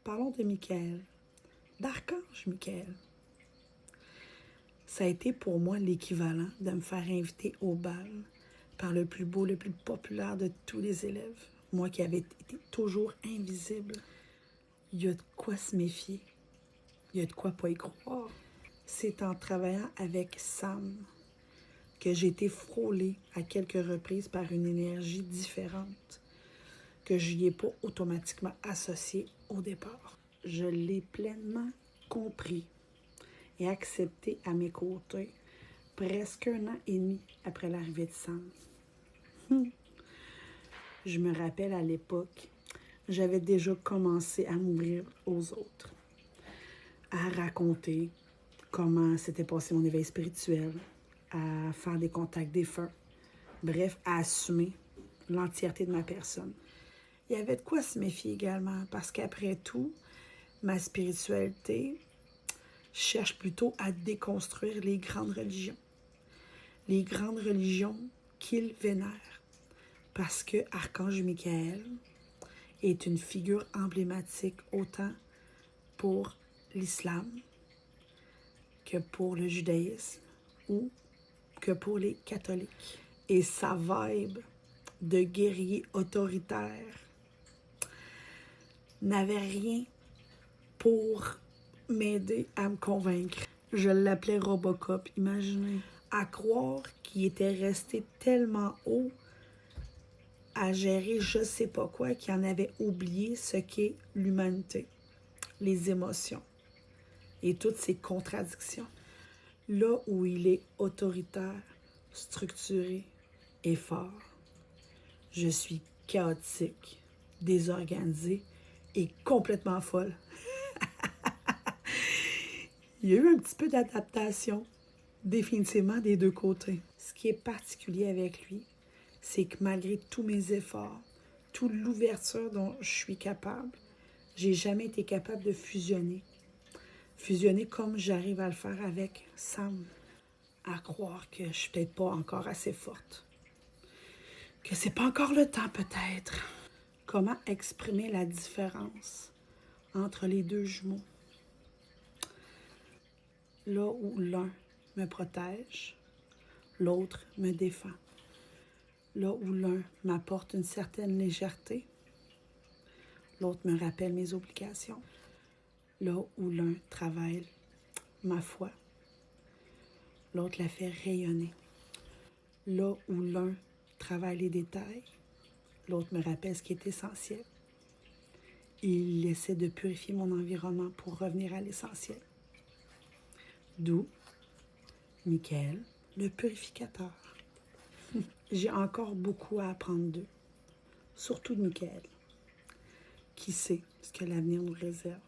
parlons de Michael, d'Archange Michael. Ça a été pour moi l'équivalent de me faire inviter au bal par le plus beau, le plus populaire de tous les élèves. Moi qui avais été toujours invisible. Il y a de quoi se méfier. Il y a de quoi pas y croire. C'est en travaillant avec Sam que j'ai été frôlée à quelques reprises par une énergie différente que je n'y ai pas automatiquement associée au départ. Je l'ai pleinement compris et accepté à mes côtés presque 1 an et demi après l'arrivée de Sam. Je me rappelle à l'époque, j'avais déjà commencé à m'ouvrir aux autres, à raconter comment s'était passé mon éveil spirituel, à faire des contacts défunts, bref, à assumer l'entièreté de ma personne. Il y avait de quoi se méfier également, parce qu'après tout, ma spiritualité cherche plutôt à déconstruire les grandes religions. Les grandes religions qu'ils vénèrent. Parce que Archange Michael est une figure emblématique autant pour l'islam que pour le judaïsme ou que pour les catholiques. Et sa vibe de guerrier autoritaire n'avait rien pour m'aider à me convaincre. Je l'appelais Robocop, imaginez. À croire qu'il était resté tellement haut à gérer je sais pas quoi qu'il en avait oublié ce qu'est l'humanité, les émotions et toutes ces contradictions. Là où il est autoritaire, structuré et fort, je suis chaotique, désorganisée et complètement folle. Il y a eu un petit peu d'adaptation, définitivement des deux côtés. Ce qui est particulier avec lui, c'est que malgré tous mes efforts, toute l'ouverture dont je suis capable, j'ai jamais été capable de fusionner. Fusionner comme j'arrive à le faire avec Sam. À croire que je suis peut-être pas encore assez forte. Que c'est pas encore le temps peut-être. Comment exprimer la différence entre les deux jumeaux? Là où l'un me protège, l'autre me défend. Là où l'un m'apporte une certaine légèreté, l'autre me rappelle mes obligations. Là où l'un travaille ma foi, l'autre la fait rayonner. Là où l'un travaille les détails, l'autre me rappelle ce qui est essentiel. Il essaie de purifier mon environnement pour revenir à l'essentiel. D'où Michael, le purificateur. J'ai encore beaucoup à apprendre d'eux, surtout de Michael. Qui sait ce que l'avenir nous réserve?